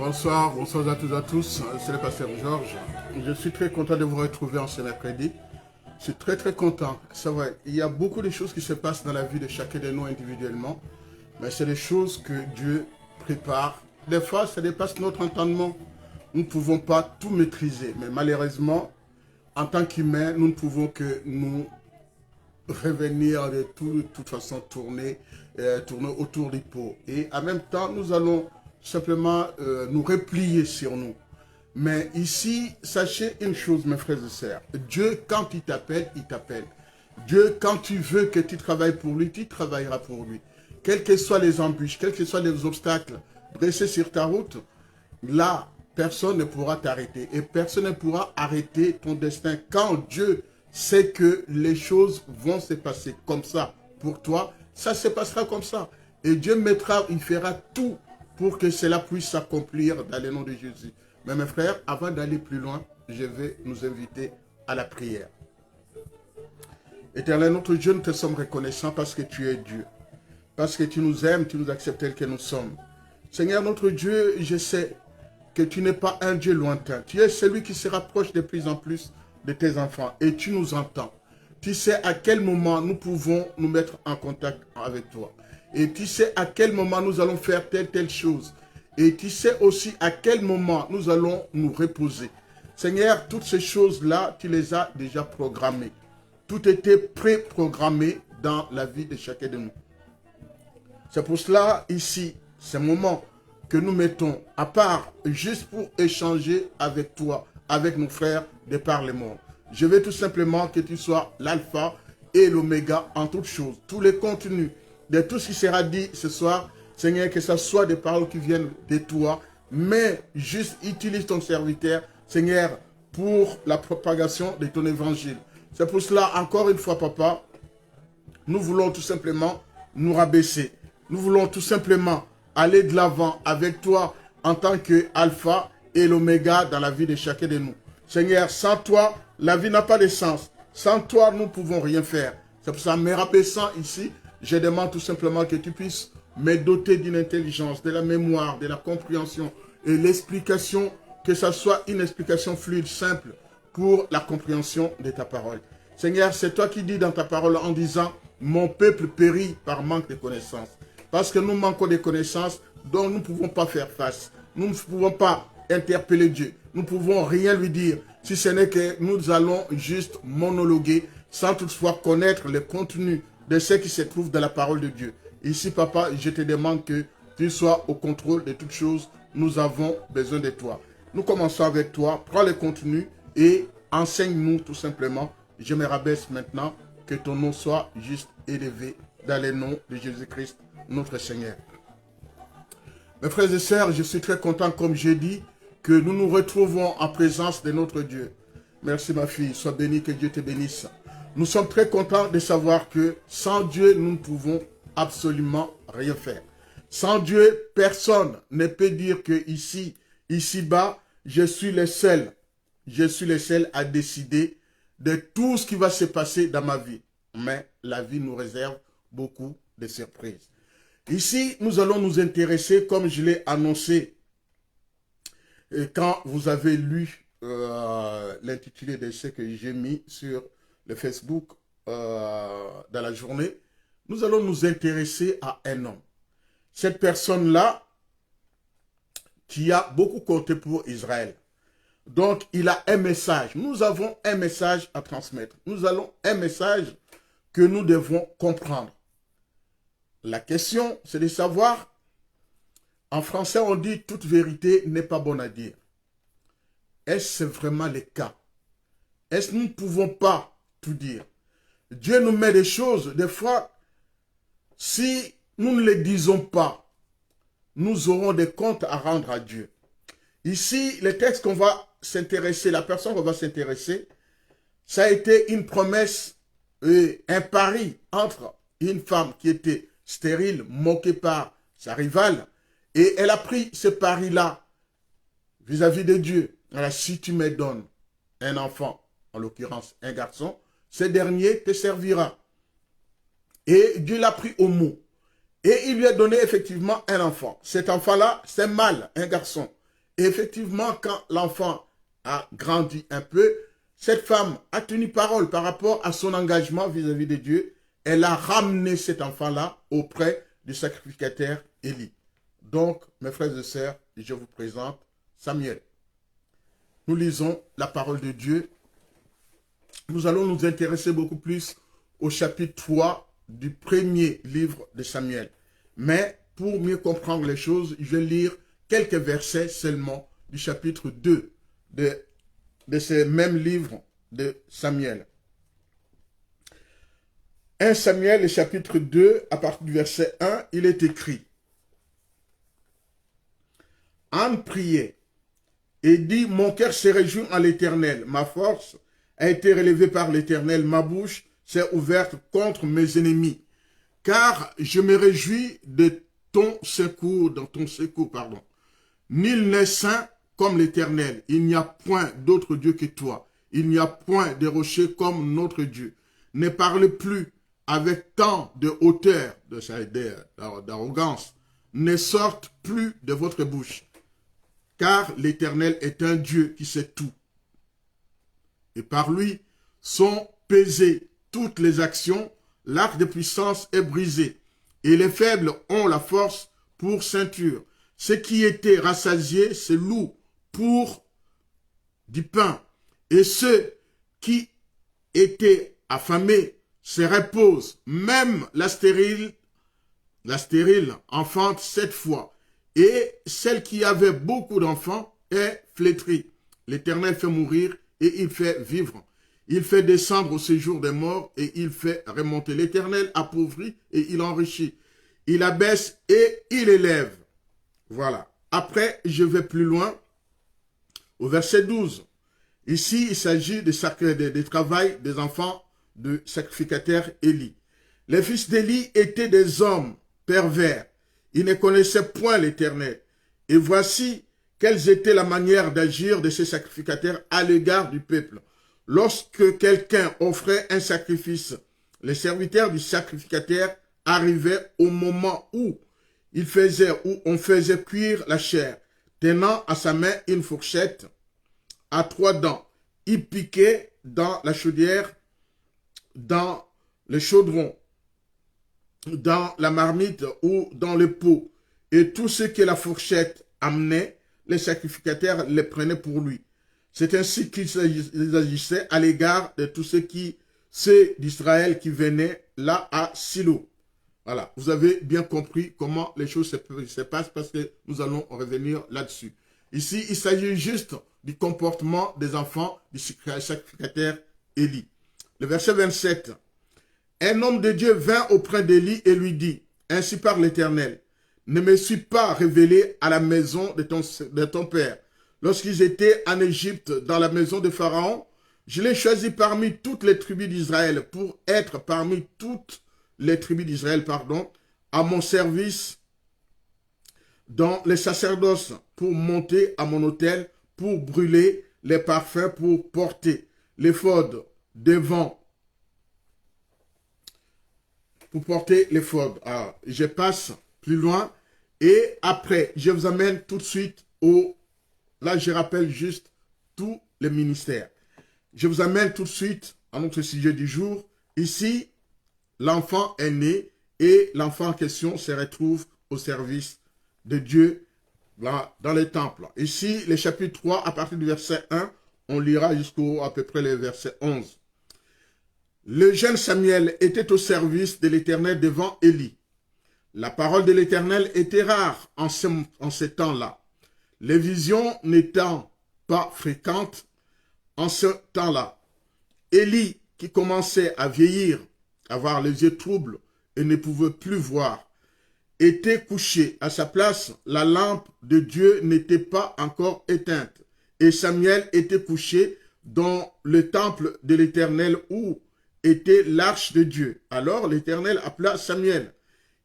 Bonsoir à toutes et à tous, c'est le pasteur Georges. Je suis très content de vous retrouver en ce mercredi. Je suis très content. C'est vrai, il y a beaucoup de choses qui se passent dans la vie de chacun de nous individuellement, mais c'est des choses que Dieu prépare. Des fois, ça dépasse notre entendement. Nous ne pouvons pas tout maîtriser, mais malheureusement, en tant qu'humains, nous ne pouvons que nous revenir de toute façon tourner autour du pot. Et en même temps, nous allons simplement nous replier sur nous. Mais ici, sachez une chose, mes frères et sœurs. Dieu, quand il t'appelle, il t'appelle. Dieu, quand tu veux que tu travailles pour lui, tu travailleras pour lui. Quelles que soient les embûches, quels que soient les obstacles dressés sur ta route, là, personne ne pourra t'arrêter. Et personne ne pourra arrêter ton destin. Quand Dieu sait que les choses vont se passer comme ça pour toi, ça se passera comme ça. Et Dieu mettra, il fera tout pour que cela puisse s'accomplir dans le nom de Jésus. Mais mes frères, avant d'aller plus loin, je vais nous inviter à la prière. Éternel, notre Dieu, nous te sommes reconnaissants parce que tu es Dieu. Parce que tu nous aimes, tu nous acceptes tels que nous sommes. Seigneur, notre Dieu, je sais que tu n'es pas un Dieu lointain. Tu es celui qui se rapproche de plus en plus de tes enfants et tu nous entends. Tu sais à quel moment nous pouvons nous mettre en contact avec toi. Et tu sais à quel moment nous allons faire telle chose. Et tu sais aussi à quel moment nous allons nous reposer. Seigneur, toutes ces choses-là, tu les as déjà programmées. Tout était pré-programmé dans la vie de chacun de nous. C'est pour cela, ici, ce moment que nous mettons à part juste pour échanger avec toi, avec nos frères de par le monde. Je veux tout simplement que tu sois l'alpha et l'oméga en toutes choses. Tous les contenus de tout ce qui sera dit ce soir, Seigneur, que ce soit des paroles qui viennent de toi, mais juste utilise ton serviteur, Seigneur, pour la propagation de ton évangile. C'est pour cela, encore une fois, Papa, nous voulons tout simplement nous rabaisser. Nous voulons tout simplement aller de l'avant avec toi en tant qu'alpha et l'oméga dans la vie de chacun de nous. Seigneur, sans toi, la vie n'a pas de sens. Sans toi, nous ne pouvons rien faire. C'est pour ça, me rabaissant ici, je demande tout simplement que tu puisses me doter d'une intelligence, de la mémoire, de la compréhension et l'explication, que ça soit une explication fluide, simple, pour la compréhension de ta parole. Seigneur, c'est toi qui dis dans ta parole en disant « Mon peuple périt par manque de connaissances ». Parce que nous manquons de connaissances dont nous ne pouvons pas faire face. Nous ne pouvons pas interpeller Dieu. Nous ne pouvons rien lui dire, si ce n'est que nous allons juste monologuer sans toutefois connaître le contenu de ce qui se trouve dans la parole de Dieu. Ici, Papa, je te demande que tu sois au contrôle de toutes choses. Nous avons besoin de toi. Nous commençons avec toi. Prends le contenu et enseigne-nous tout simplement. Je me rabaisse maintenant. Que ton nom soit juste élevé dans le nom de Jésus-Christ, notre Seigneur. Mes frères et sœurs, je suis très content, comme j'ai dit, que nous nous retrouvons en présence de notre Dieu. Merci ma fille, sois bénie, que Dieu te bénisse. Nous sommes très contents de savoir que sans Dieu, nous ne pouvons absolument rien faire. Sans Dieu, personne ne peut dire que ici-bas, je suis le seul à décider de tout ce qui va se passer dans ma vie. Mais la vie nous réserve beaucoup de surprises. Ici, nous allons nous intéresser, comme je l'ai annoncé, quand vous avez lu l'intitulé de ce que j'ai mis sur le Facebook dans la journée, nous allons nous intéresser à un homme. Cette personne-là, qui a beaucoup compté pour Israël. Donc, il a un message. Nous avons un message à transmettre. Nous avons un message que nous devons comprendre. La question, c'est de savoir, en français, on dit « toute vérité n'est pas bonne à dire ». Est-ce vraiment le cas? Est-ce que nous ne pouvons pas tout dire? Dieu nous met des choses, des fois, si nous ne les disons pas, nous aurons des comptes à rendre à Dieu. Ici, le texte qu'on va s'intéresser, la personne qu'on va s'intéresser, ça a été une promesse et un pari entre une femme qui était stérile, moquée par sa rivale, et elle a pris ce pari-là vis-à-vis de Dieu. Alors, si tu me donnes un enfant, en l'occurrence un garçon, ce dernier te servira. Et Dieu l'a pris au mot. Et il lui a donné effectivement un enfant. Cet enfant-là, c'est mâle, un garçon. Et effectivement, quand l'enfant a grandi un peu, cette femme a tenu parole par rapport à son engagement vis-à-vis de Dieu. Elle a ramené cet enfant-là auprès du sacrificateur Élie. Donc, mes frères et sœurs, je vous présente Samuel. Nous lisons la parole de Dieu. Nous allons nous intéresser beaucoup plus au chapitre 3 du premier livre de Samuel. Mais pour mieux comprendre les choses, je vais lire quelques versets seulement du chapitre 2 de ce même livre de Samuel. 1 Samuel, le chapitre 2, à partir du verset 1, il est écrit: Anne priait et dit: Mon cœur se réjouit en l'Éternel, ma force a été relevée par l'Éternel, ma bouche s'est ouverte contre mes ennemis. Car je me réjouis de ton secours, pardon. Nul n'est saint comme l'Éternel. Il n'y a point d'autre Dieu que toi. Il n'y a point de rocher comme notre Dieu. Ne parlez plus avec tant de hauteur, d'arrogance. Ne sorte plus de votre bouche. Car l'Éternel est un Dieu qui sait tout. Et par lui sont pesées toutes les actions. L'arc de puissance est brisé. Et les faibles ont la force pour ceinture. Ceux qui étaient rassasiés se louent pour du pain. Et ceux qui étaient affamés se reposent. Même la stérile enfante 7 fois. Et celle qui avait beaucoup d'enfants est flétrie. L'Éternel fait mourir et il fait vivre. Il fait descendre au séjour des morts et il fait remonter. L'Éternel appauvrit et il enrichit. Il abaisse et il élève. Voilà. Après, je vais plus loin au verset 12. Ici, il s'agit du travail des enfants du sacrificateur Élie. Les fils d'Élie étaient des hommes pervers. Ils ne connaissaient point l'Éternel. Et voici quelle était la manière d'agir de ces sacrificateurs à l'égard du peuple. Lorsque quelqu'un offrait un sacrifice, les serviteurs du sacrificateur arrivaient au moment où on faisait cuire la chair, tenant à sa main une fourchette à 3 dents. Il piquait dans la chaudière, dans le chaudron, dans la marmite ou dans le pot. Et tout ce que la fourchette amenait, les sacrificateurs les prenaient pour lui. C'est ainsi qu'ils agissaient à l'égard de tous ceux d'Israël qui venaient là à Silo. Voilà, vous avez bien compris comment les choses se passent parce que nous allons revenir là-dessus. Ici, il s'agit juste du comportement des enfants du sacrificateur Élie. Le verset 27. Un homme de Dieu vint auprès d'Élie et lui dit: Ainsi parle l'Éternel, ne me suis pas révélé à la maison de ton père. Lorsqu'ils étaient en Égypte, dans la maison de Pharaon, je l'ai choisi parmi toutes les tribus d'Israël pour être parmi toutes les tribus d'Israël, à mon service dans les sacerdoces, pour monter à mon autel, pour brûler les parfums, pour porter l'éphod devant. Pour porter l'éphod. Alors, je passe plus loin et après, je vous amène tout de suite au... Là, je rappelle juste tous les ministères. Je vous amène tout de suite à notre sujet du jour. Ici, l'enfant est né et l'enfant en question se retrouve au service de Dieu dans les temples. Ici, le chapitre 3, à partir du verset 1, on lira jusqu'au à peu près le verset 11. Le jeune Samuel était au service de l'Éternel devant Élie. La parole de l'Éternel était rare en ce temps-là. Les visions n'étant pas fréquentes en ce temps-là. Élie, qui commençait à vieillir, avoir les yeux troubles et ne pouvait plus voir, était couché. À sa place, la lampe de Dieu n'était pas encore éteinte. Et Samuel était couché dans le temple de l'Éternel où était l'arche de Dieu. Alors l'Éternel appela Samuel.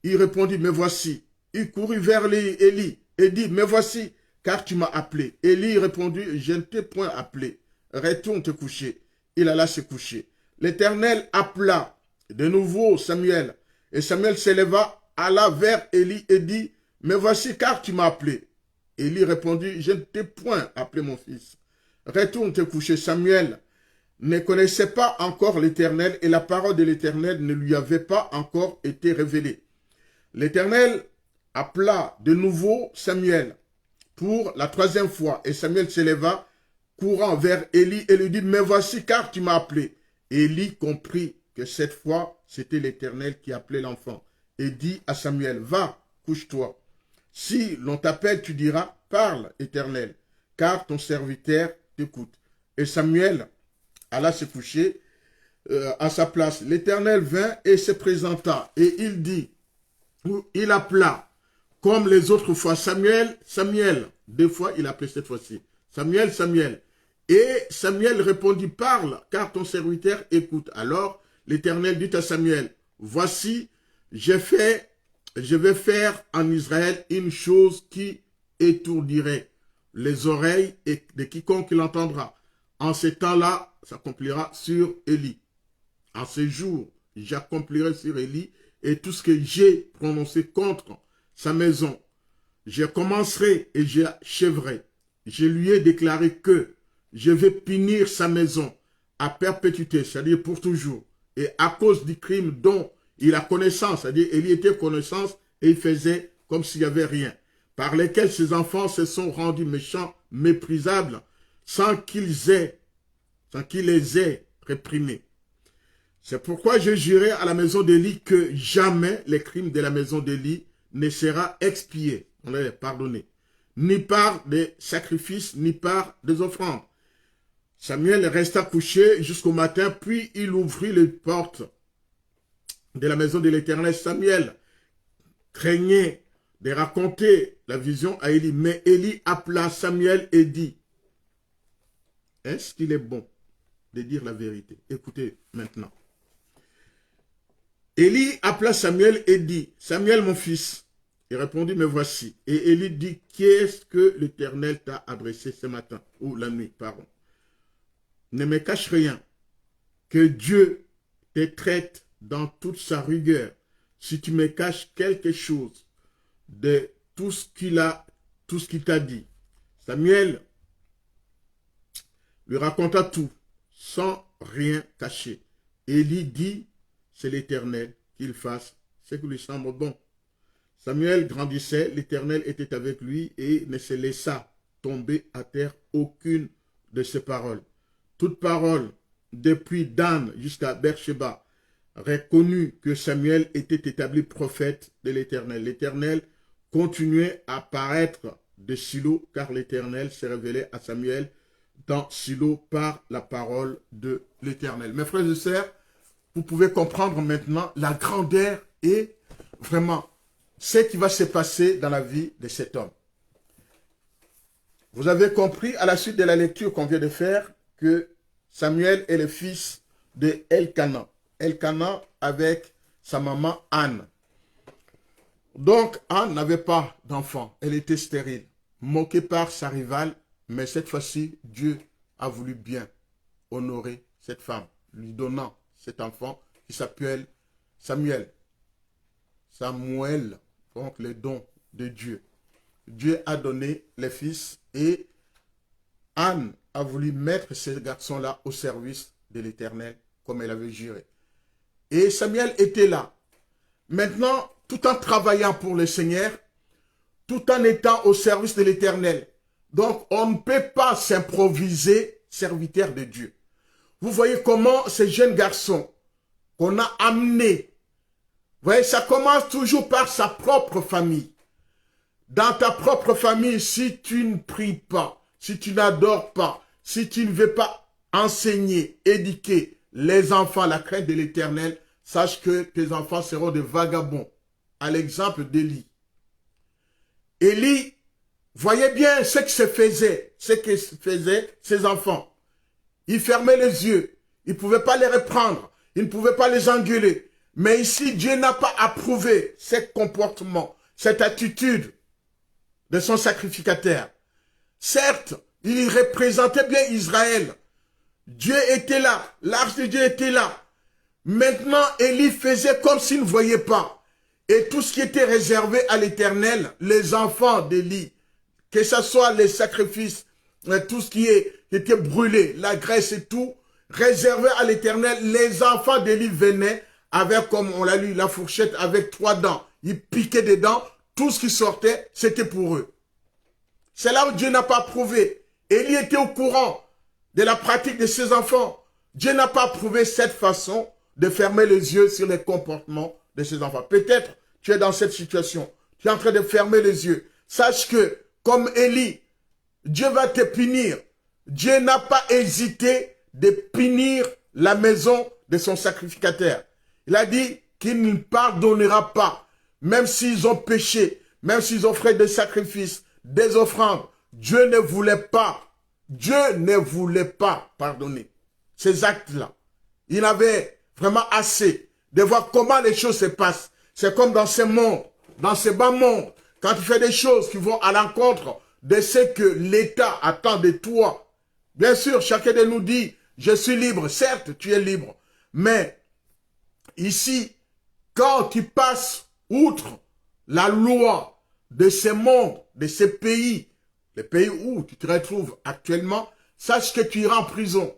Il répondit: Me voici. Il courut vers Élie et dit: Me voici, car tu m'as appelé. Élie répondit: Je ne t'ai point appelé. Retourne te coucher. Il alla se coucher. L'Éternel appela de nouveau Samuel. Et Samuel s'éleva, alla vers Élie et dit: Me voici, car tu m'as appelé. Élie répondit, je ne t'ai point appelé mon fils. Retourne te coucher. Samuel ne connaissait pas encore l'Éternel et la parole de l'Éternel ne lui avait pas encore été révélée. L'Éternel appela de nouveau Samuel pour la troisième fois et Samuel s'éleva courant vers Élie et lui dit, me voici car tu m'as appelé. Élie comprit que cette fois c'était l'Éternel qui appelait l'enfant et dit à Samuel, va, couche-toi. Si l'on t'appelle, tu diras, parle, Éternel, car ton serviteur t'écoute. Et Samuel alla se coucher à sa place. L'Éternel vint et se présenta, et il dit, il appela, comme les autres fois, Samuel, Samuel. Deux fois, il appelait cette fois-ci, Samuel, Samuel. Et Samuel répondit, parle, car ton serviteur écoute. Alors l'Éternel dit à Samuel, voici, je vais faire en Israël une chose qui étourdirait les oreilles de quiconque l'entendra. En ce temps-là, s'accomplira sur Élie. En ce jour, j'accomplirai sur Élie et tout ce que j'ai prononcé contre sa maison. Je commencerai et j'achèverai. Je lui ai déclaré que je vais punir sa maison à perpétuité, c'est-à-dire pour toujours. Et à cause du crime dont il a connaissance, c'est-à-dire Élie était connaissance et il faisait comme s'il n'y avait rien, par lesquels ses enfants se sont rendus méchants, méprisables, sans qu'il les ait réprimés. C'est pourquoi je jurai à la maison d'Élie que jamais les crimes de la maison d'Élie ne sera expié, on les pardonné, ni par des sacrifices, ni par des offrandes. Samuel resta couché jusqu'au matin, puis il ouvrit les portes de la maison de l'Éternel. Samuel craignait de raconter la vision à Élie, mais Élie appela Samuel et dit, est-ce qu'il est bon de dire la vérité? Écoutez maintenant. Élie appela Samuel et dit, Samuel mon fils. Il répondit, me voici. Et Élie dit, qu'est-ce que l'Éternel t'a adressé ce matin, ou la nuit, pardon. Ne me cache rien, que Dieu te traite dans toute sa rigueur. Si tu me caches quelque chose de tout ce qu'il t'a dit. Samuel lui raconta tout, sans rien cacher. Élie dit, c'est l'Éternel qu'il fasse ce qui lui semble bon. Samuel grandissait, l'Éternel était avec lui et ne se laissa tomber à terre aucune de ses paroles. Toute parole, depuis Dan jusqu'à Beersheba, reconnut que Samuel était établi prophète de l'Éternel. L'Éternel continuait à paraître de Silo, car l'Éternel s'est révélé à Samuel dans Silo par la parole de l'Éternel. Mes frères et sœurs, vous pouvez comprendre maintenant la grandeur et vraiment ce qui va se passer dans la vie de cet homme. Vous avez compris à la suite de la lecture qu'on vient de faire que Samuel est le fils de Elkana. Elkana avec sa maman Anne. Donc Anne n'avait pas d'enfant, elle était stérile, moquée par sa rivale, mais cette fois-ci, Dieu a voulu bien honorer cette femme, lui donnant cet enfant qui s'appelle Samuel. Samuel, donc le don de Dieu. Dieu a donné les fils et Anne a voulu mettre ce garçon-là au service de l'Éternel, comme elle avait juré. Et Samuel était là. Maintenant, tout en travaillant pour le Seigneur, tout en étant au service de l'Éternel. Donc, on ne peut pas s'improviser serviteur de Dieu. Vous voyez comment ces jeunes garçons qu'on a amenés, vous voyez, ça commence toujours par sa propre famille. Dans ta propre famille, si tu ne pries pas, si tu n'adores pas, si tu ne veux pas enseigner, éduquer les enfants à la crainte de l'Éternel, sache que tes enfants seront des vagabonds. À l'exemple d'Élie. Élie voyait bien ce que faisaient ses enfants. Il fermait les yeux. Il ne pouvait pas les reprendre. Il ne pouvait pas les engueuler. Mais ici, Dieu n'a pas approuvé ce comportement, cette attitude de son sacrificateur. Certes, il représentait bien Israël. Dieu était là. L'arche de Dieu était là. Maintenant, Élie faisait comme s'il ne voyait pas. Et tout ce qui était réservé à l'Éternel, les enfants d'Élie, que ce soit les sacrifices, tout ce qui était brûlé, la graisse et tout, réservé à l'Éternel, les enfants d'Élie venaient avec, comme on l'a lu, la fourchette avec 3 dents. Ils piquaient des dents, tout ce qui sortait, c'était pour eux. C'est là où Dieu n'a pas approuvé. Élie était au courant de la pratique de ses enfants. Dieu n'a pas approuvé cette façon de fermer les yeux sur les comportements de ses enfants. Peut-être tu es dans cette situation. Tu es en train de fermer les yeux. Sache que, comme Élie, Dieu va te punir. Dieu n'a pas hésité de punir la maison de son sacrificateur. Il a dit qu'il ne pardonnera pas, même s'ils ont péché, même s'ils ont fait des sacrifices, des offrandes. Dieu ne voulait pas pardonner ces actes-là. Il avait vraiment assez de voir comment les choses se passent. C'est comme dans ce monde, dans ce bas monde, quand tu fais des choses qui vont à l'encontre de ce que l'État attend de toi. Bien sûr, chacun de nous dit, je suis libre. Certes, tu es libre. Mais ici, quand tu passes outre la loi de ce monde, de ce pays, le pays où tu te retrouves actuellement, sache que tu iras en prison.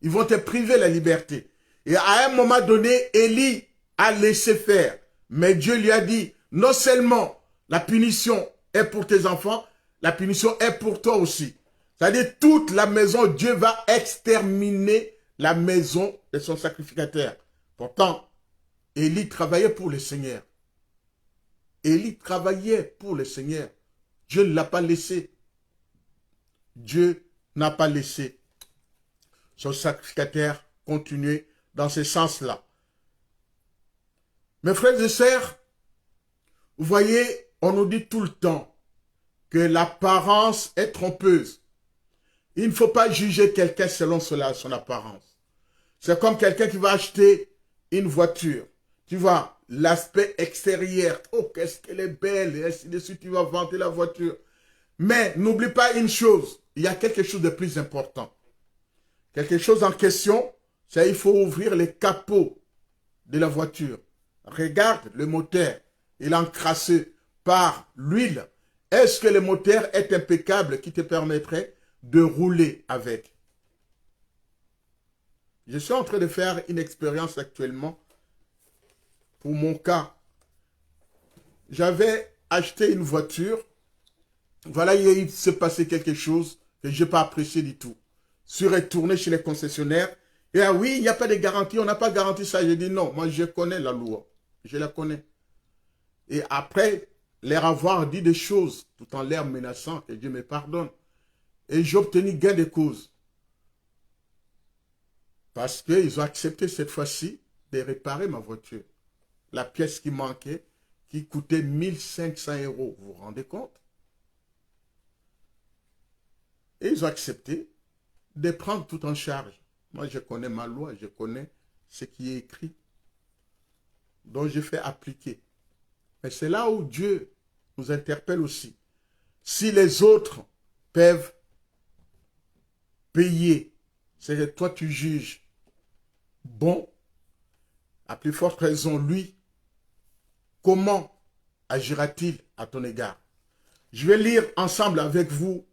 Ils vont te priver la liberté. Et à un moment donné, Élie a laissé faire. Mais Dieu lui a dit, non seulement la punition est pour tes enfants, la punition est pour toi aussi. C'est-à-dire toute la maison, Dieu va exterminer la maison de son sacrificateur. Pourtant, Élie travaillait pour le Seigneur. Élie travaillait pour le Seigneur. Dieu ne l'a pas laissé. Dieu n'a pas laissé son sacrificateur continuer dans ce sens-là. Mes frères et sœurs, vous voyez, on nous dit tout le temps que l'apparence est trompeuse. Il ne faut pas juger quelqu'un selon son apparence. C'est comme quelqu'un qui va acheter une voiture. Tu vois, l'aspect extérieur. Oh, qu'est-ce qu'elle est belle. Et ainsi de suite, tu vas vanter la voiture. Mais n'oublie pas une chose. Il y a quelque chose de plus important. Quelque chose en question, c'est qu'il faut ouvrir les capots de la voiture. Regarde le moteur. Il est encrassé par l'huile. Est-ce que le moteur est impeccable qui te permettrait de rouler avec? Je suis en train de faire une expérience actuellement. Pour mon cas, j'avais acheté une voiture. Voilà, il s'est passé quelque chose que je n'ai pas apprécié du tout. Je suis retourné chez les concessionnaires. Et ah oui, il n'y a pas de garantie, on n'a pas garanti ça. J'ai dit non, moi je connais la loi. Je la connais. Et après leur avoir dit des choses, tout en l'air menaçant, que Dieu me pardonne. Et j'ai obtenu gain de cause. Parce qu'ils ont accepté cette fois-ci de réparer ma voiture. La pièce qui manquait, qui coûtait 1500 €. Vous vous rendez compte? Et ils ont accepté de prendre tout en charge. Moi, je connais ma loi, je connais ce qui est écrit. Donc, je fais appliquer. Mais c'est là où Dieu nous interpelle aussi. Si les autres peuvent payer, c'est que toi, tu juges bon, à plus forte raison, lui, comment agira-t-il à ton égard? Je vais lire ensemble avec vous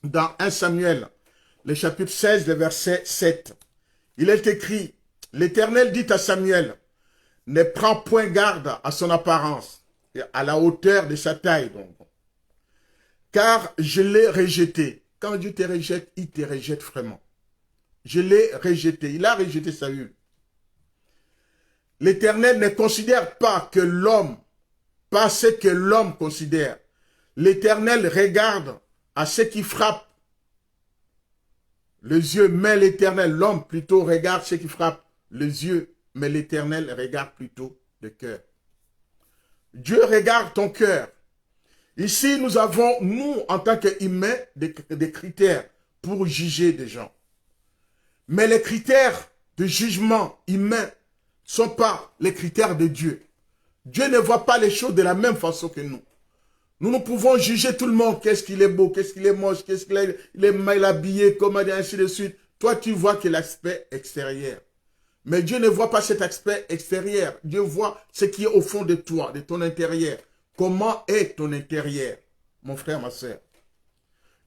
dans 1 Samuel, le chapitre 16, le verset 7. Il est écrit, l'Éternel dit à Samuel, ne prends point garde à son apparence, et à la hauteur de sa taille, donc. Car je l'ai rejeté. Quand Dieu te rejette, il te rejette vraiment. Je l'ai rejeté. Il a rejeté Saül. L'Éternel ne considère pas que l'homme, pas ce que l'homme considère. L'Éternel regarde à ce qui frappe les yeux, mais l'Éternel, l'homme plutôt regarde ce qui frappe les yeux, mais l'Éternel regarde plutôt le cœur. Dieu regarde ton cœur. Ici, nous avons, nous, en tant qu'humains, des critères pour juger des gens. Mais les critères de jugement humain ne sont pas les critères de Dieu. Dieu ne voit pas les choses de la même façon que nous. Nous pouvons juger tout le monde. Qu'est-ce qu'il est beau, qu'est-ce qu'il est moche, qu'est-ce qu'il est, il est mal habillé, comment dire, ainsi de suite. Toi, tu vois que l'aspect extérieur. Mais Dieu ne voit pas cet aspect extérieur. Dieu voit ce qui est au fond de toi, de ton intérieur. Comment est ton intérieur, mon frère, ma soeur?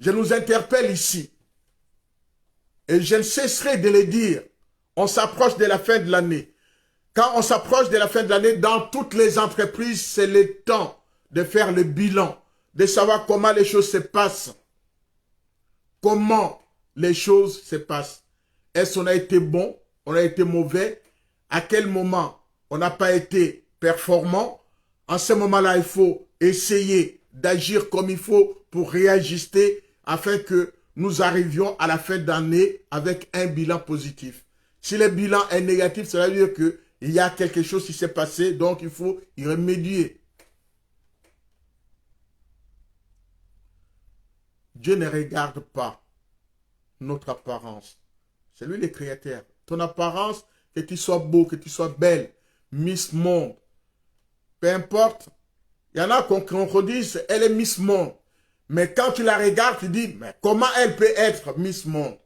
je nous interpelle ici. Et je ne cesserai de le dire. On s'approche de la fin de l'année. Quand on s'approche de la fin de l'année, dans toutes les entreprises, c'est le temps de faire le bilan, de savoir comment les choses se passent. Comment les choses se passent. Est-ce qu'on a été bon? On a été mauvais? À quel moment on n'a pas été performant? En ce moment-là, il faut essayer d'agir comme il faut pour réajuster afin que nous arrivions à la fin d'année avec un bilan positif. Si le bilan est négatif, cela veut dire qu'il y a quelque chose qui s'est passé, donc il faut y remédier. Dieu ne regarde pas notre apparence. C'est lui le créateur. Ton apparence, que tu sois beau, que tu sois belle, Miss Monde, peu importe. Il y en a qu'on redit, elle est Miss Monde. Mais quand tu la regardes, tu dis, mais comment elle peut être Miss Monde?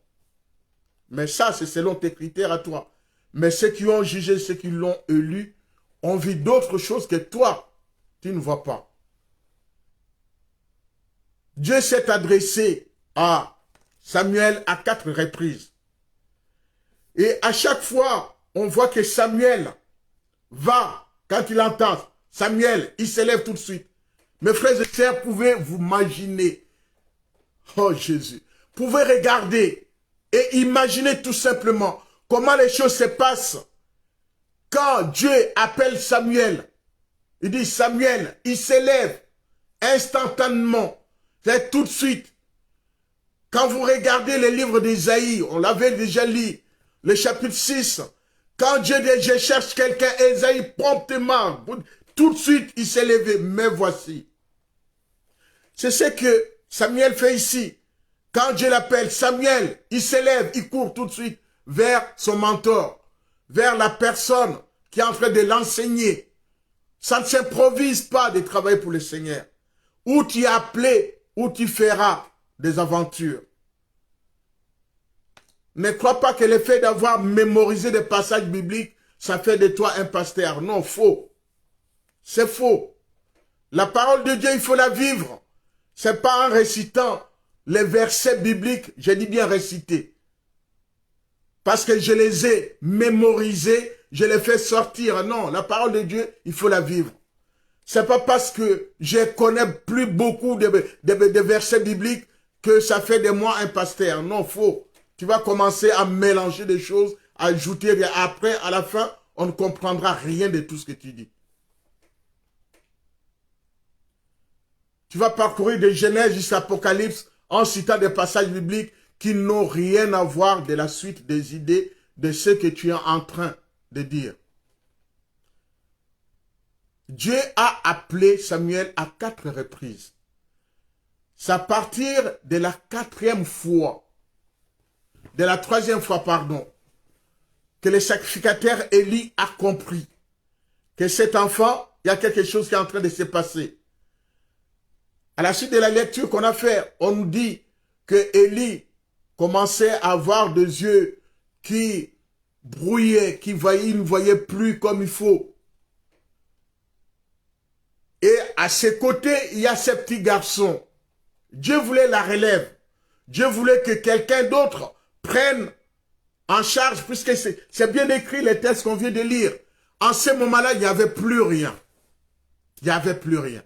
Mais ça, c'est selon tes critères à toi. Mais ceux qui ont jugé, ceux qui l'ont élu, ont vu d'autres choses que toi, tu ne vois pas. Dieu s'est adressé à Samuel à 4 reprises. Et à chaque fois, on voit que Samuel va, quand il entend Samuel, il s'élève tout de suite. Mes frères et sœurs, pouvez-vous imaginer, oh Jésus, pouvez regarder et imaginer tout simplement comment les choses se passent quand Dieu appelle Samuel. Il dit Samuel, il s'élève instantanément, c'est tout de suite. Quand vous regardez les livres d'Ésaïe, on l'avait déjà lu, le chapitre 6, quand Dieu dit je cherche quelqu'un, Ésaïe promptement, tout de suite il s'est levé, mais voici. C'est ce que Samuel fait ici. Quand Dieu l'appelle Samuel, il s'élève, il court tout de suite vers son mentor, vers la personne qui est en train de l'enseigner. Ça ne s'improvise pas de travailler pour le Seigneur. Où tu es appelé, où tu feras des aventures. Ne crois pas que le fait d'avoir mémorisé des passages bibliques, ça fait de toi un pasteur. Non, faux. C'est faux. La parole de Dieu, il faut la vivre. C'est pas en récitant les versets bibliques, je dis bien réciter. Parce que je les ai mémorisés, je les fais sortir. Non, la parole de Dieu, il faut la vivre. C'est pas parce que je connais plus beaucoup de versets bibliques que ça fait de moi un pasteur. Non, faux. Tu vas commencer à mélanger des choses, à ajouter, et après, à la fin, on ne comprendra rien de tout ce que tu dis. Tu vas parcourir de Genèse jusqu'à Apocalypse en citant des passages bibliques qui n'ont rien à voir de la suite des idées de ce que tu es en train de dire. Dieu a appelé Samuel à 4 reprises. C'est à partir de la 4e fois, de la 3e fois, pardon, que le sacrificateur Élie a compris que cet enfant, il y a quelque chose qui est en train de se passer. À la suite de la lecture qu'on a fait, on nous dit que Élie commençait à avoir des yeux qui brouillaient, il ne voyait plus comme il faut. Et à ses côtés, il y a ce petit garçon. Dieu voulait la relève. Dieu voulait que quelqu'un d'autre prenne en charge, puisque c'est bien écrit les textes qu'on vient de lire. En ce moment-là, il n'y avait plus rien. Il n'y avait plus rien.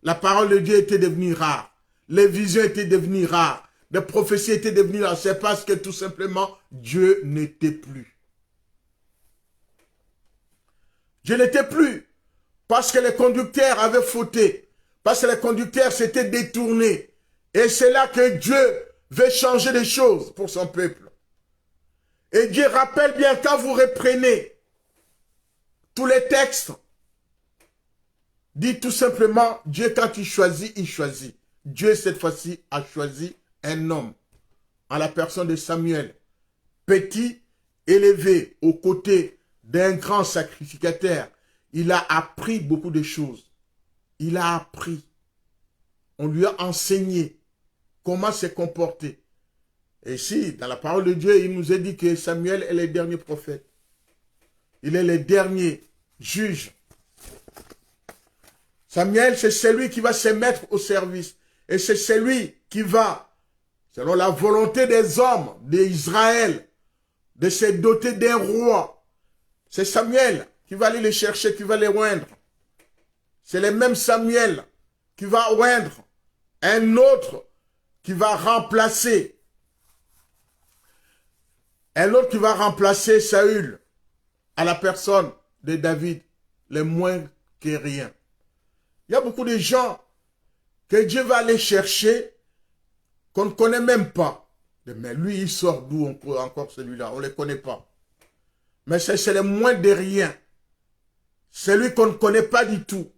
La parole de Dieu était devenue rare. Les visions étaient devenues rares. Les prophéties étaient devenues rares. C'est parce que tout simplement, Dieu n'était plus. Dieu n'était plus. Parce que les conducteurs avaient fauté. Parce que les conducteurs s'étaient détournés. Et c'est là que Dieu veut changer les choses pour son peuple. Et Dieu rappelle bien quand vous reprenez tous les textes, dit tout simplement, Dieu quand il choisit, il choisit. Dieu cette fois-ci a choisi un homme en la personne de Samuel, petit, élevé aux côtés d'un grand sacrificateur. Il a appris beaucoup de choses. Il a appris. On lui a enseigné comment se comporter. Et ici, dans la parole de Dieu, il nous a dit que Samuel est le dernier prophète. Il est le dernier juge. Samuel, c'est celui qui va se mettre au service. Et c'est celui qui va selon la volonté des hommes d'Israël, de se doter d'un roi. C'est Samuel qui va aller les chercher, qui va les oindre. C'est le même Samuel qui va oindre un autre qui va remplacer. Un autre qui va remplacer Saül à la personne de David, le moins que rien. Il y a beaucoup de gens que Dieu va aller chercher qu'on ne connaît même pas. Mais lui, il sort d'où encore celui-là? On ne le connaît pas. Mais c'est le moins de rien. Celui qu'on ne connaît pas du tout.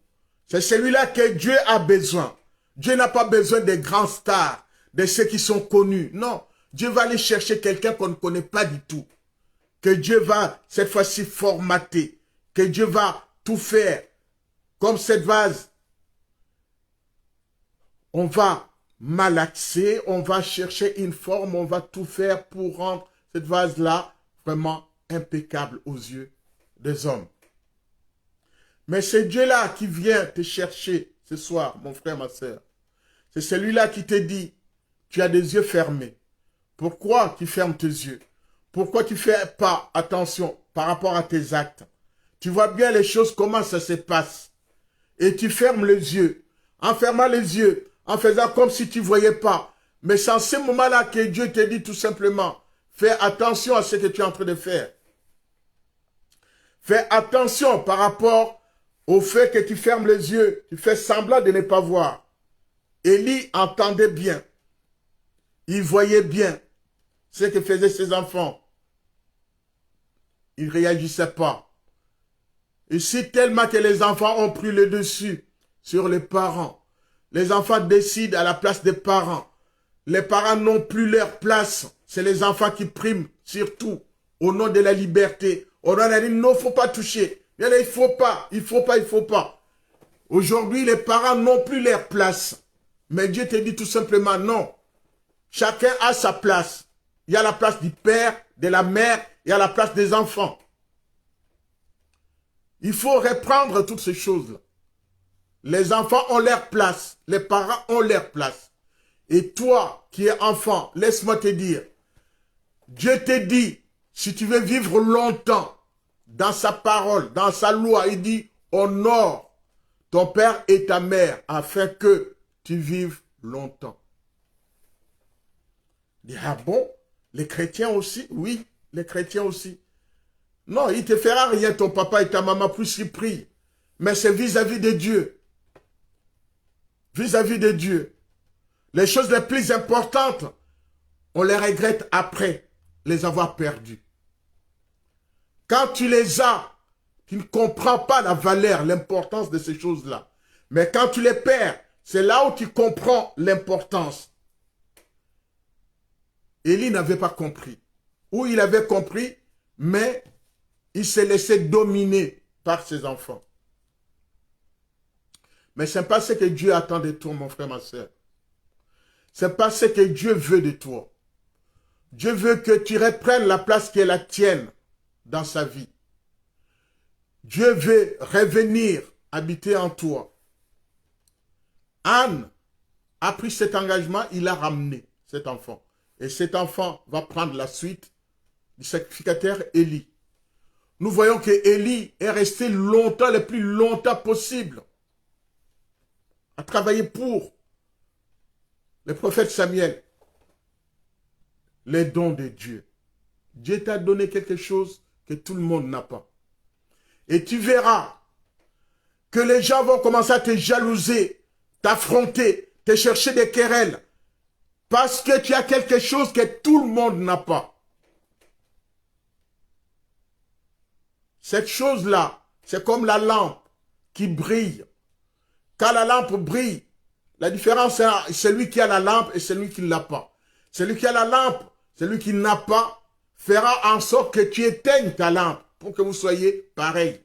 C'est celui-là que Dieu a besoin. Dieu n'a pas besoin des grands stars, de ceux qui sont connus. Non, Dieu va aller chercher quelqu'un qu'on ne connaît pas du tout. Que Dieu va, cette fois-ci, formater. Que Dieu va tout faire. Comme cette vase. On va malaxer, on va chercher une forme, on va tout faire pour rendre cette vase-là vraiment impeccable aux yeux des hommes. Mais c'est Dieu-là qui vient te chercher ce soir, mon frère, ma soeur. C'est celui-là qui te dit, tu as des yeux fermés. Pourquoi tu fermes tes yeux? Pourquoi tu ne fais pas attention par rapport à tes actes? Tu vois bien les choses, comment ça se passe. Et tu fermes les yeux. En fermant les yeux, en faisant comme si tu ne voyais pas. Mais c'est en ce moment-là que Dieu te dit tout simplement, fais attention à ce que tu es en train de faire. Fais attention par rapport au fait que tu fermes les yeux, tu fais semblant de ne pas voir. Élie entendait bien. Il voyait bien ce que faisaient ses enfants. Il ne réagissait pas. Ici, tellement que les enfants ont pris le dessus sur les parents. Les enfants décident à la place des parents. Les parents n'ont plus leur place. C'est les enfants qui priment, surtout, au nom de la liberté. On a dit, non, il ne faut pas toucher. Il ne faut pas, il ne faut pas, il ne faut pas. Aujourd'hui, les parents n'ont plus leur place. Mais Dieu te dit tout simplement non. Chacun a sa place. Il y a la place du père, de la mère, il y a la place des enfants. Il faut reprendre toutes ces choses-là. Les enfants ont leur place. Les parents ont leur place. Et toi qui es enfant, laisse-moi te dire, Dieu te dit, si tu veux vivre longtemps, dans sa parole, dans sa loi, il dit, honore ton père et ta mère afin que tu vives longtemps. Il dit, ah bon, les chrétiens aussi? Oui, les chrétiens aussi. Non, il ne te fera rien, ton papa et ta maman, plus qu'ils prient. Mais c'est vis-à-vis de Dieu. Vis-à-vis de Dieu. Les choses les plus importantes, on les regrette après les avoir perdues. Quand tu les as, tu ne comprends pas la valeur, l'importance de ces choses-là. Mais quand tu les perds, c'est là où tu comprends l'importance. Élie n'avait pas compris. Ou il avait compris, mais il s'est laissé dominer par ses enfants. Mais ce n'est pas ce que Dieu attend de toi, mon frère, ma soeur. Ce n'est pas ce que Dieu veut de toi. Dieu veut que tu reprennes la place qui est la tienne dans sa vie. Dieu veut revenir habiter en toi. Anne a pris cet engagement, il a ramené cet enfant. Et cet enfant va prendre la suite du sacrificateur Élie. Nous voyons que Élie est resté longtemps, le plus longtemps possible, à travailler pour le prophète Samuel. Les dons de Dieu. Dieu t'a donné quelque chose que tout le monde n'a pas. Et tu verras que les gens vont commencer à te jalouser, t'affronter, te chercher des querelles. Parce que tu as quelque chose que tout le monde n'a pas. Cette chose-là, c'est comme la lampe qui brille. Quand la lampe brille, la différence c'est celui qui a la lampe et celui qui ne l'a pas. Celui qui a la lampe, celui qui n'a pas, fera en sorte que tu éteignes ta lampe pour que vous soyez pareil.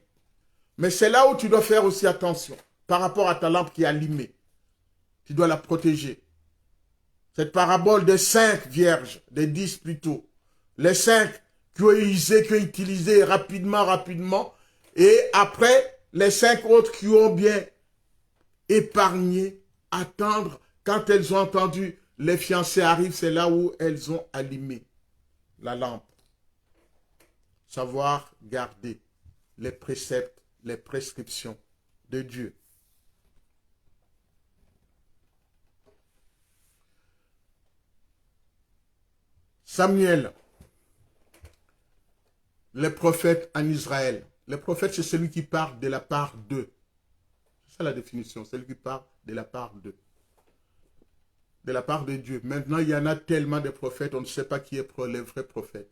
Mais c'est là où tu dois faire aussi attention par rapport à ta lampe qui est allumée. Tu dois la protéger. Cette parabole des 5 vierges, des 10 plutôt. Les 5 qui ont utilisé rapidement. Et après, les 5 autres qui ont bien épargné, attendre quand elles ont entendu les fiancés arrivent, c'est là où elles ont allumé la lampe. Savoir garder les préceptes, les prescriptions de Dieu. Samuel, les prophètes en Israël. Le prophète, c'est celui qui parle de la part d'eux. C'est ça la définition, celui qui parle de la part d'eux. De la part de Dieu. Maintenant, il y en a tellement de prophètes, on ne sait pas qui est les vrais prophètes.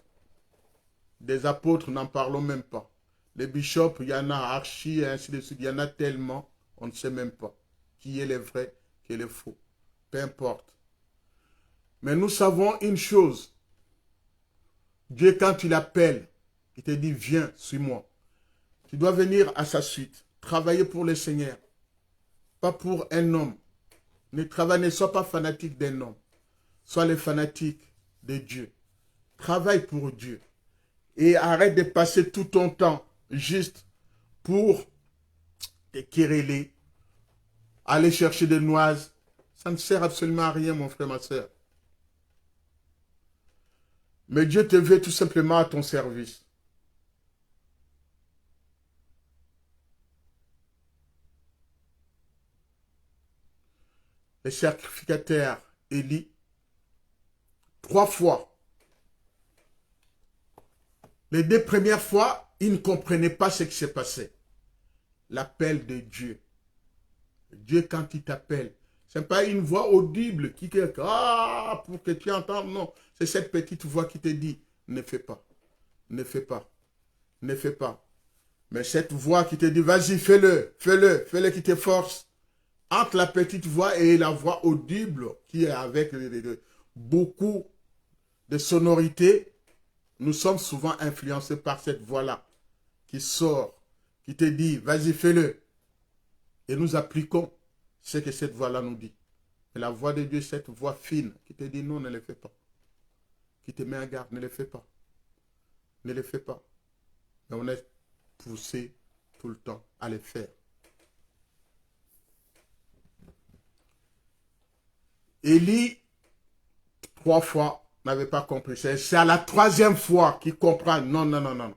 Des apôtres, n'en parlons même pas. Les bishops, il y en a archi et ainsi de suite. Il y en a tellement, on ne sait même pas qui est le vrai, qui est le faux. Peu importe. Mais nous savons une chose. Dieu, quand il appelle, il te dit, viens, suis-moi. Tu dois venir à sa suite. Travailler pour le Seigneur. Pas pour un homme. Ne sois pas fanatique d'un homme. Sois le fanatique de Dieu. Travaille pour Dieu. Et arrête de passer tout ton temps juste pour te quereller, aller chercher des noises. Ça ne sert absolument à rien, mon frère, ma soeur. Mais Dieu te veut tout simplement à ton service. Le sacrificateur Élie, 3 fois. Les 2 premières fois, il ne comprenait pas ce qui se passait. L'appel de Dieu. Dieu, quand il t'appelle, ce n'est pas une voix audible qui dit « Ah !» pour que tu entendes. Non, c'est cette petite voix qui te dit « Ne fais pas, ne fais pas, ne fais pas. » Mais cette voix qui te dit « Vas-y, fais-le, fais-le, fais-le qui te force. » Entre la petite voix et la voix audible qui est avec beaucoup de sonorités, nous sommes souvent influencés par cette voix-là qui sort, qui te dit, vas-y, fais-le. Et nous appliquons ce que cette voix-là nous dit. Et la voix de Dieu, cette voix fine qui te dit, non, ne le fais pas. Qui te met en garde, ne le fais pas. Ne le fais pas. Mais on est poussé tout le temps à le faire. Élie, 3 fois, n'avait pas compris. C'est à la 3e fois qu'il comprend. Non, non, non, non.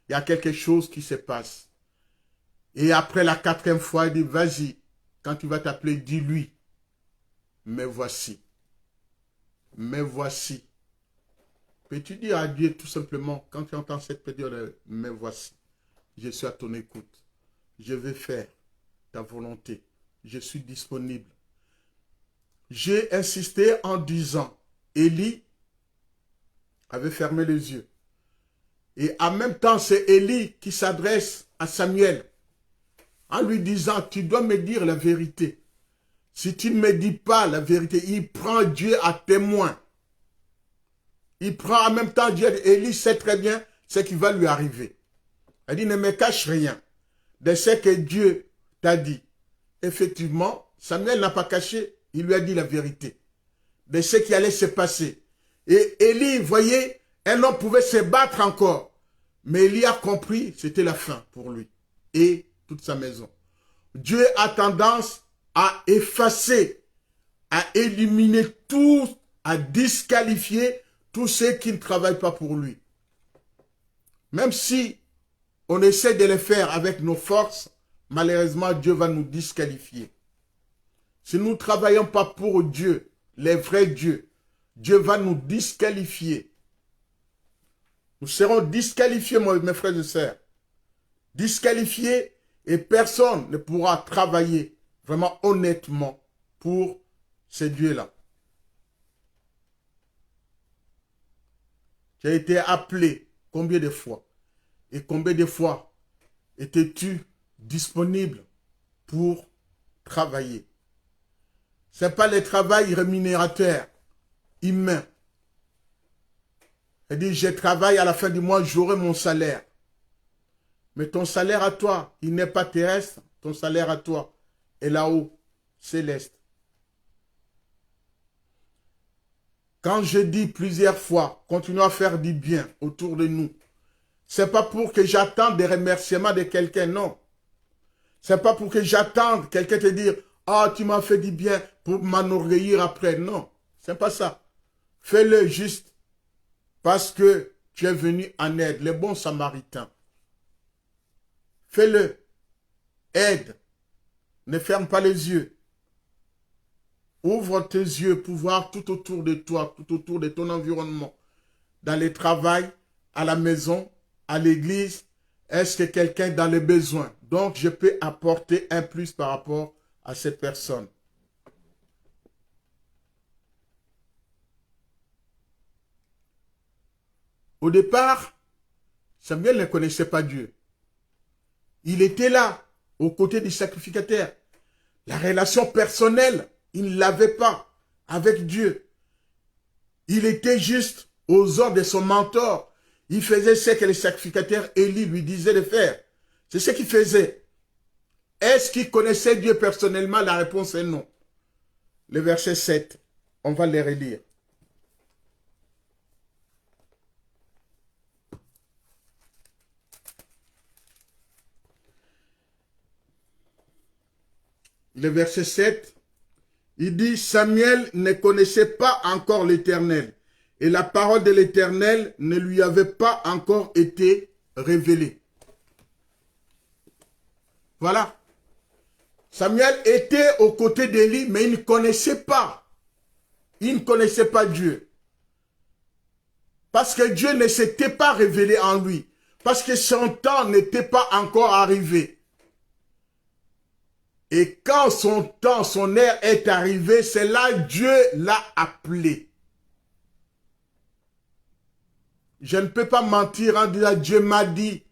Il y a quelque chose qui se passe. Et après la 4e fois, il dit, vas-y, quand il va t'appeler, dis-lui, me voici. Me voici. Peux-tu dire à Dieu tout simplement, quand tu entends cette période, me voici. Je suis à ton écoute. Je vais faire ta volonté. Je suis disponible. J'ai insisté en disant, Élie avait fermé les yeux. Et en même temps, c'est Élie qui s'adresse à Samuel en lui disant, tu dois me dire la vérité. Si tu ne me dis pas la vérité, il prend Dieu à témoin. Il prend en même temps Dieu. Élie sait très bien ce qui va lui arriver. Elle dit, ne me cache rien de ce que Dieu t'a dit. Effectivement, Samuel n'a pas caché. Il lui a dit la vérité de ce qui allait se passer. Et Élie, voyez, un homme pouvait se battre encore. Mais Élie a compris, c'était la fin pour lui et toute sa maison. Dieu a tendance à effacer, à éliminer tout, à disqualifier tous ceux qui ne travaillent pas pour lui. Même si on essaie de le faire avec nos forces, malheureusement, Dieu va nous disqualifier. Si nous ne travaillons pas pour Dieu, les vrais dieux, Dieu va nous disqualifier. Nous serons disqualifiés, mes frères et sœurs. Disqualifiés et personne ne pourra travailler vraiment honnêtement pour ces dieux-là. Tu as été appelé combien de fois? Et combien de fois étais-tu disponible pour travailler? Ce n'est pas le travail rémunérateur, humain. Elle dit, je travaille, à la fin du mois, j'aurai mon salaire. Mais ton salaire à toi, il n'est pas terrestre. Ton salaire à toi est là-haut, céleste. Quand je dis plusieurs fois, continuons à faire du bien autour de nous. Ce n'est pas pour que j'attende des remerciements de quelqu'un, non. Ce n'est pas pour que j'attende quelqu'un te dire, ah, tu m'as fait du bien pour m'enorgueillir après. Non, C'est pas ça. Fais-le juste parce que tu es venu en aide, les bons samaritains. Fais-le. Aide. Ne ferme pas les yeux. Ouvre tes yeux pour voir tout autour de toi, tout autour de ton environnement. Dans le travail, à la maison, à l'église, est-ce que quelqu'un est dans les besoins? Donc, je peux apporter un plus par rapport à cette personne. Au départ, Samuel ne connaissait pas Dieu. Il était là, aux côtés du sacrificateur. La relation personnelle, il ne l'avait pas avec Dieu. Il était juste aux ordres de son mentor. Il faisait ce que le sacrificateur Élie lui disait de faire. C'est ce qu'il faisait. Est-ce qu'il connaissait Dieu personnellement? La réponse est non. Le verset 7, on va le relire. Le verset 7, il dit, Samuel ne connaissait pas encore l'Éternel, et la parole de l'Éternel ne lui avait pas encore été révélée. Voilà. Samuel était aux côtés d'Élie, mais il ne connaissait pas. Il ne connaissait pas Dieu. Parce que Dieu ne s'était pas révélé en lui. Parce que son temps n'était pas encore arrivé. Et quand son temps, son heure est arrivé, c'est là que Dieu l'a appelé. Je ne peux pas mentir en disant Dieu m'a dit.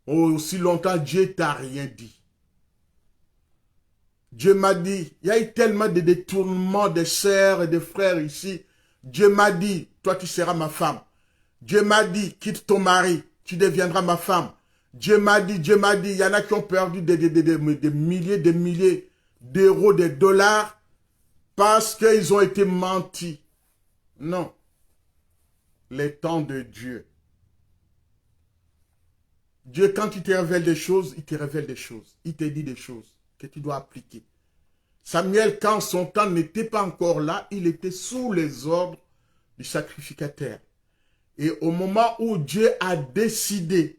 Aussi longtemps, Dieu t'a rien dit. Dieu m'a dit, il y a eu tellement de détournements de sœurs et de frères ici. Dieu m'a dit, toi tu seras ma femme. Dieu m'a dit, quitte ton mari, tu deviendras ma femme. Dieu m'a dit, il y en a qui ont perdu des milliers d'euros, de dollars, parce qu'ils ont été mentis. Non. Les temps de Dieu. Dieu, quand il te révèle des choses, il te révèle des choses. Il te dit des choses que tu dois appliquer. Samuel, quand son temps n'était pas encore là, il était sous les ordres du sacrificateur. Et au moment où Dieu a décidé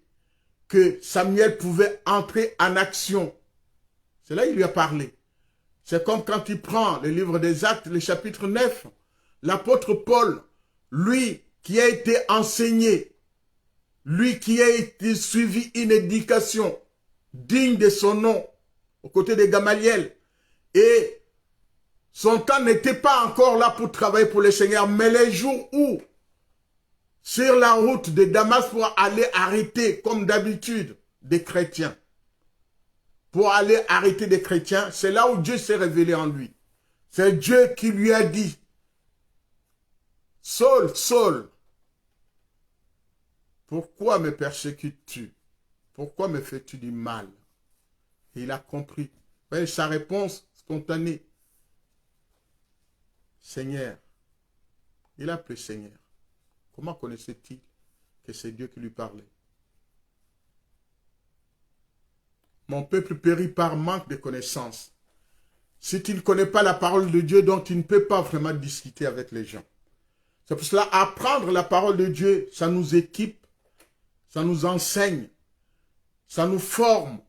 que Samuel pouvait entrer en action, c'est là qu'il lui a parlé. C'est comme quand il prend le livre des Actes, le chapitre 9, l'apôtre Paul, lui qui a été enseigné, lui qui a été suivi une éducation digne de son nom, aux côtés de Gamaliel, et son temps n'était pas encore là pour travailler pour le Seigneur, mais les jours où, sur la route de Damas pour aller arrêter, comme d'habitude, des chrétiens, pour aller arrêter des chrétiens, c'est là où Dieu s'est révélé en lui. C'est Dieu qui lui a dit, Saul, Saul, pourquoi me persécutes-tu? Pourquoi me fais-tu du mal? Et il a compris. Et sa réponse spontanée, Seigneur. Il a appelé Seigneur. Comment connaissait-il que c'est Dieu qui lui parlait? Mon peuple périt par manque de connaissances. Si tu ne connais pas la parole de Dieu, donc tu ne peux pas vraiment discuter avec les gens. C'est pour cela, apprendre la parole de Dieu, ça nous équipe, ça nous enseigne, ça nous forme.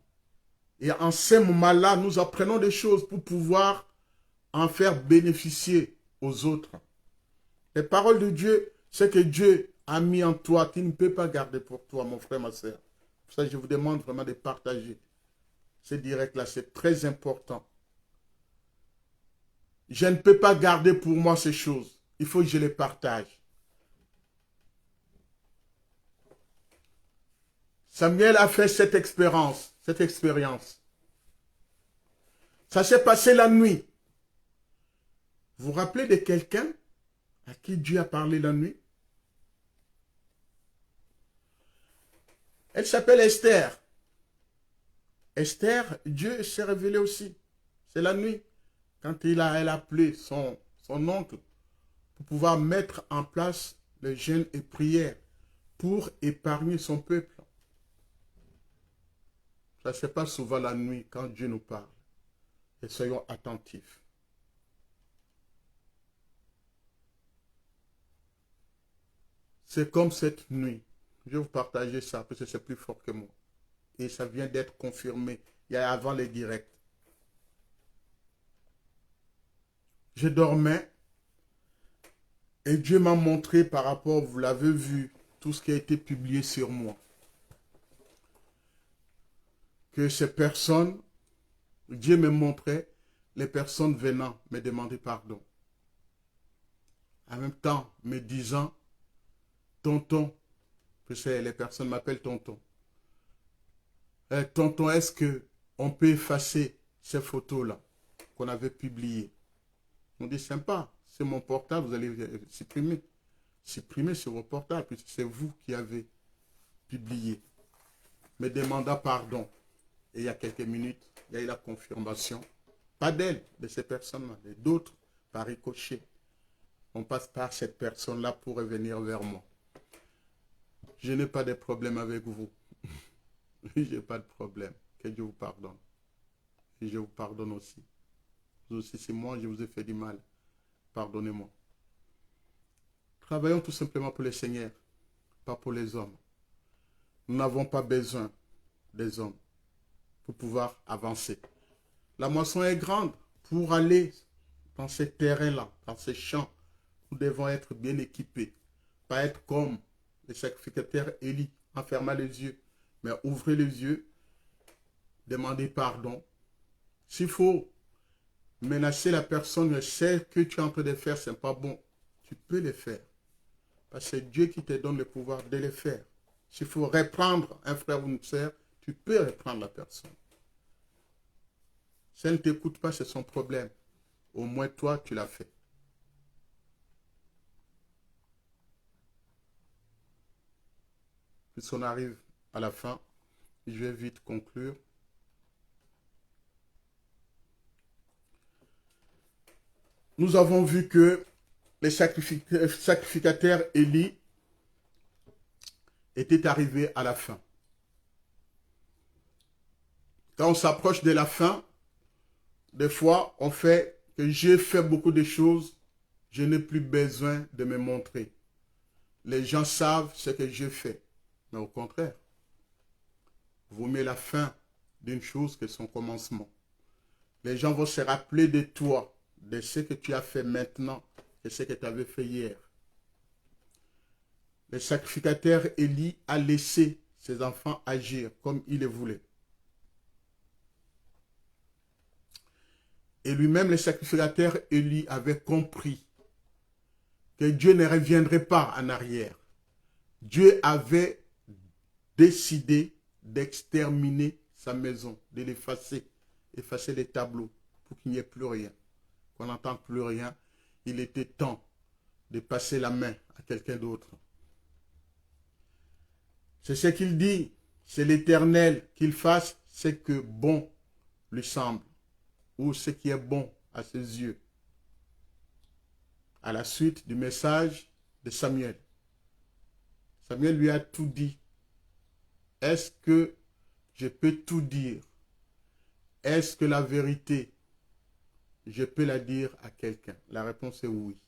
Et en ce moment-là, nous apprenons des choses pour pouvoir en faire bénéficier aux autres. Les paroles de Dieu, c'est que Dieu a mis en toi, tu ne peux pas garder pour toi, mon frère, ma soeur. Pour ça, je vous demande vraiment de partager. C'est direct là, c'est très important. Je ne peux pas garder pour moi ces choses. Il faut que je les partage. Samuel a fait cette expérience. Ça s'est passé la nuit. Vous vous rappelez de quelqu'un à qui Dieu a parlé la nuit? Elle s'appelle Esther. Esther, Dieu s'est révélé aussi. C'est la nuit. Quand elle a appelé son oncle pour pouvoir mettre en place le jeûne et prière pour épargner son peuple. Ça ne se passe souvent la nuit quand Dieu nous parle. Et soyons attentifs. C'est comme cette nuit. Je vais vous partager ça parce que c'est plus fort que moi. Et ça vient d'être confirmé. Il y a avant les directs. Je dormais et Dieu m'a montré par rapport, vous l'avez vu, tout ce qui a été publié sur moi. Que ces personnes, Dieu me montrait les personnes venant me demander pardon. En même temps, me disant, tonton, que les personnes m'appellent tonton. Tonton, est-ce que on peut effacer ces photos-là qu'on avait publiées? On dit, sympa, c'est mon portable, vous allez supprimer. Supprimer sur vos portables, puisque c'est vous qui avez publié. Me demanda pardon. Et il y a quelques minutes, il y a eu la confirmation. Pas d'elle, de ces personnes-là, d'autres par ricochet. On passe par cette personne-là pour revenir vers moi. Je n'ai pas de problème avec vous. Je n'ai pas de problème. Que Dieu vous pardonne. Et je vous pardonne aussi. Vous aussi, c'est moi, je vous ai fait du mal. Pardonnez-moi. Travaillons tout simplement pour le Seigneur, pas pour les hommes. Nous n'avons pas besoin des hommes pour pouvoir avancer. La moisson est grande. Pour aller dans ces terrains-là, dans ces champs, nous devons être bien équipés. Pas être comme les sacrificateurs Élie, en fermant les yeux, mais ouvrez les yeux, demandez pardon. S'il faut menacer la personne, je sais que tu es en train de faire, ce n'est pas bon. Tu peux le faire. Parce que c'est Dieu qui te donne le pouvoir de le faire. S'il faut reprendre un frère ou une sœur, tu peux reprendre la personne. Si elle ne t'écoute pas, c'est son problème. Au moins toi, tu l'as fait. Puisqu'on arrive à la fin, je vais vite conclure. Nous avons vu que les sacrificateurs Élie étaient arrivés à la fin. Quand on s'approche de la fin, des fois, on fait que j'ai fait beaucoup de choses, je n'ai plus besoin de me montrer. Les gens savent ce que j'ai fait. Mais au contraire, vaut mieux la fin d'une chose que son commencement. Les gens vont se rappeler de toi, de ce que tu as fait maintenant et ce que tu avais fait hier. Le sacrificateur Élie a laissé ses enfants agir comme il le voulait. Et lui-même, le sacrificateur Élie avait compris que Dieu ne reviendrait pas en arrière. Dieu avait décidé d'exterminer sa maison, de l'effacer, effacer les tableaux pour qu'il n'y ait plus rien. Qu'on n'entende plus rien, il était temps de passer la main à quelqu'un d'autre. C'est ce qu'il dit, c'est l'Éternel qu'il fasse ce que bon lui semble, ou ce qui est bon à ses yeux. À la suite du message de Samuel. Samuel lui a tout dit. Est-ce que je peux tout dire? Est-ce que la vérité, je peux la dire à quelqu'un? La réponse est oui.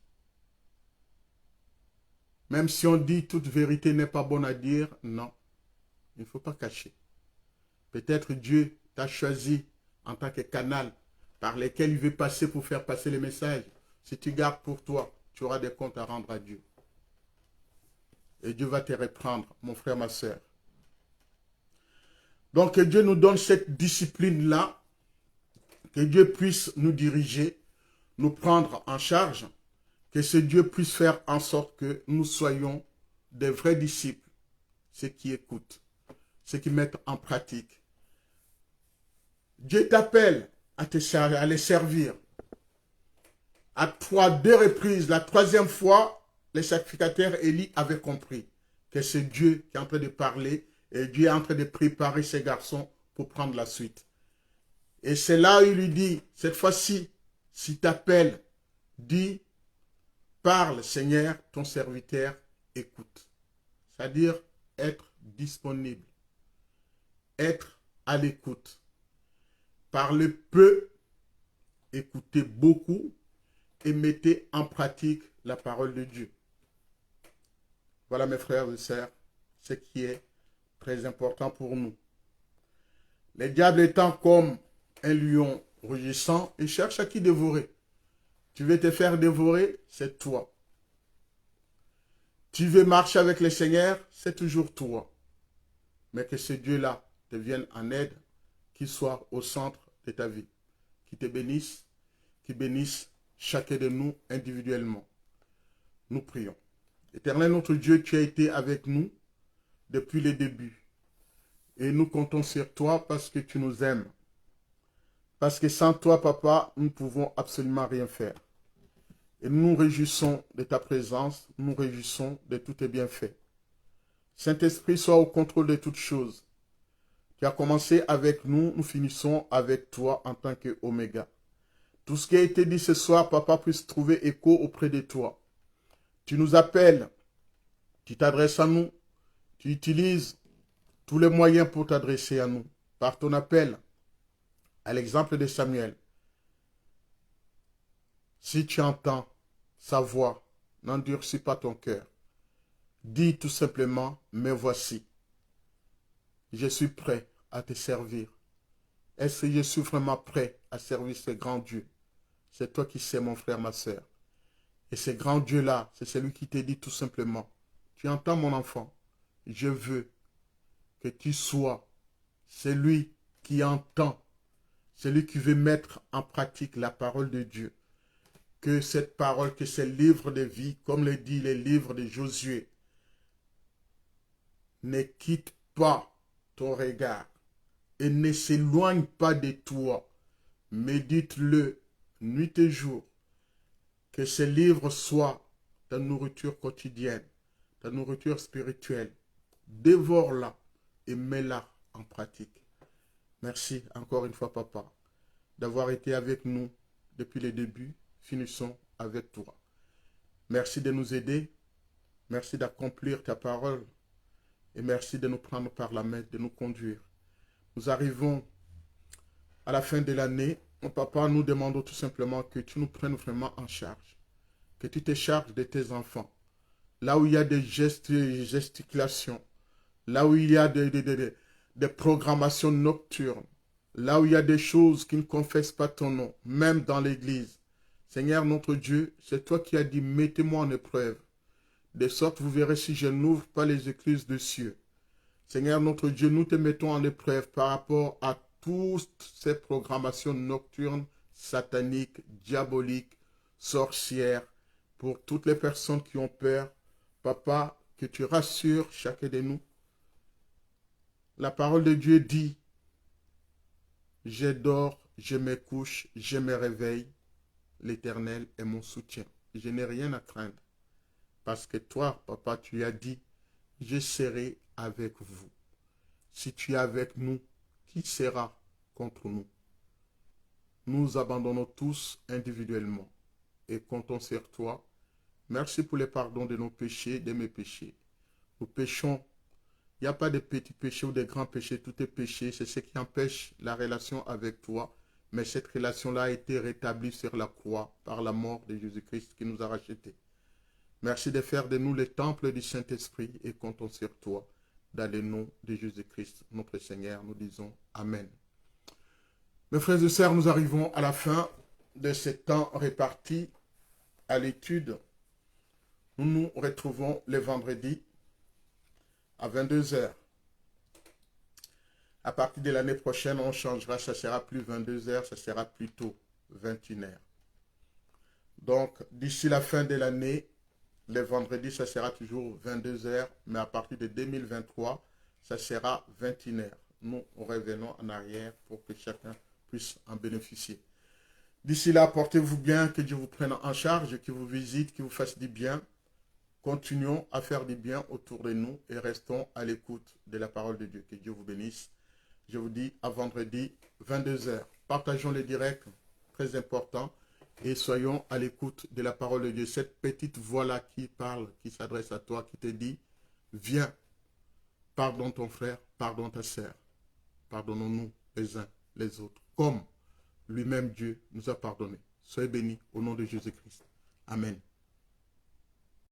Même si on dit toute vérité n'est pas bonne à dire, non. Il ne faut pas cacher. Peut-être Dieu t'a choisi en tant que canal par lequel il veut passer pour faire passer les messages. Si tu gardes pour toi, tu auras des comptes à rendre à Dieu. Et Dieu va te reprendre, mon frère, ma soeur. Donc, que Dieu nous donne cette discipline-là, que Dieu puisse nous diriger, nous prendre en charge, que ce Dieu puisse faire en sorte que nous soyons des vrais disciples, ceux qui écoutent, ceux qui mettent en pratique. Dieu t'appelle à les servir. À 2 reprises, la 3e fois, les sacrificateurs Élie avaient compris que c'est Dieu qui est en train de parler et Dieu est en train de préparer ses garçons pour prendre la suite. Et c'est là où il lui dit, cette fois-ci, si t'appelles, dis, parle Seigneur, ton serviteur écoute. C'est-à-dire être disponible, être à l'écoute. Parlez peu, écoutez beaucoup et mettez en pratique la parole de Dieu. Voilà mes frères et sœurs, ce qui est très important pour nous. Le diable étant comme un lion rugissant, il cherche à qui dévorer. Tu veux te faire dévorer, c'est toi. Tu veux marcher avec le Seigneur, c'est toujours toi. Mais que ce Dieu-là te vienne en aide, qu'il soit au centre de ta vie. Qu'il te bénisse, qu'il bénisse chacun de nous individuellement. Nous prions. Éternel notre Dieu, tu as été avec nous depuis le début. Et nous comptons sur toi parce que tu nous aimes. Parce que sans toi, Papa, nous ne pouvons absolument rien faire. Et nous nous réjouissons de ta présence, nous nous réjouissons de tous tes bienfaits. Saint-Esprit, sois au contrôle de toutes choses. Tu as commencé avec nous, nous finissons avec toi en tant qu'Oméga. Tout ce qui a été dit ce soir, Papa, puisse trouver écho auprès de toi. Tu nous appelles, tu t'adresses à nous, tu utilises tous les moyens pour t'adresser à nous. Par ton appel, à l'exemple de Samuel, si tu entends sa voix, n'endurcis pas ton cœur. Dis tout simplement, me voici. Je suis prêt à te servir. Est-ce que je suis vraiment prêt à servir ce grand Dieu? C'est toi qui sais, mon frère, ma soeur. Et ce grand Dieu-là, c'est celui qui te dit tout simplement, tu entends mon enfant, je veux que tu sois celui qui entend, celui qui veut mettre en pratique la parole de Dieu. Que cette parole, que ce livre de vie, comme le dit le livre de Josué, ne quitte pas ton regard et ne s'éloigne pas de toi. Médite-le nuit et jour. Que ce livre soit ta nourriture quotidienne, ta nourriture spirituelle. Dévore-la et mets-la en pratique. Merci encore une fois, Papa, d'avoir été avec nous depuis le début. Finissons avec toi. Merci de nous aider. Merci d'accomplir ta parole. Et merci de nous prendre par la main, de nous conduire. Nous arrivons à la fin de l'année. Papa, nous demandons tout simplement que tu nous prennes vraiment en charge. Que tu te charges de tes enfants. Là où il y a des gesticulations, là où il y a des programmations nocturnes, là où il y a des choses qui ne confessent pas ton nom, même dans l'église. Seigneur notre Dieu, c'est toi qui as dit, mettez-moi en épreuve, de sorte vous verrez si je n'ouvre pas les écluses des cieux. Seigneur notre Dieu, nous te mettons en épreuve par rapport à toutes ces programmations nocturnes, sataniques, diaboliques, sorcières, pour toutes les personnes qui ont peur. Papa, que tu rassures chacun de nous. La parole de Dieu dit, je dors, je me couche, je me réveille. L'Éternel est mon soutien. Je n'ai rien à craindre. Parce que toi, Papa, tu as dit, je serai avec vous. Si tu es avec nous, qui sera contre nous? Nous abandonnons tous individuellement et comptons sur toi. Merci pour le pardon de nos péchés, de mes péchés. Nous péchons. Il n'y a pas de petits péchés ou de grands péchés. Tout est péché. C'est ce qui empêche la relation avec toi. Mais cette relation-là a été rétablie sur la croix par la mort de Jésus-Christ qui nous a rachetés. Merci de faire de nous le temple du Saint-Esprit et comptons sur toi. Dans le nom de Jésus-Christ, notre Seigneur, nous disons Amen. Mes frères et sœurs, nous arrivons à la fin de ce temps réparti à l'étude. Nous nous retrouvons le vendredi à 22 heures. À partir de l'année prochaine, on changera, ça sera plus 22 heures, ça sera plutôt 21 heures. Donc, d'ici la fin de l'année, le vendredi, ça sera toujours 22 heures, mais à partir de 2023, ça sera 21 heures. Nous revenons en arrière pour que chacun puisse en bénéficier. D'ici là, portez-vous bien, que Dieu vous prenne en charge, qu'il vous visite, qu'il vous fasse du bien. Continuons à faire du bien autour de nous et restons à l'écoute de la parole de Dieu. Que Dieu vous bénisse. Je vous dis à vendredi, 22 heures. Partageons les directs, très important. Et soyons à l'écoute de la parole de Dieu. Cette petite voix-là qui parle, qui s'adresse à toi, qui te dit, viens, pardonne ton frère, pardonne ta sœur. Pardonnons-nous les uns les autres, comme lui-même Dieu nous a pardonné. Soyez bénis au nom de Jésus-Christ. Amen.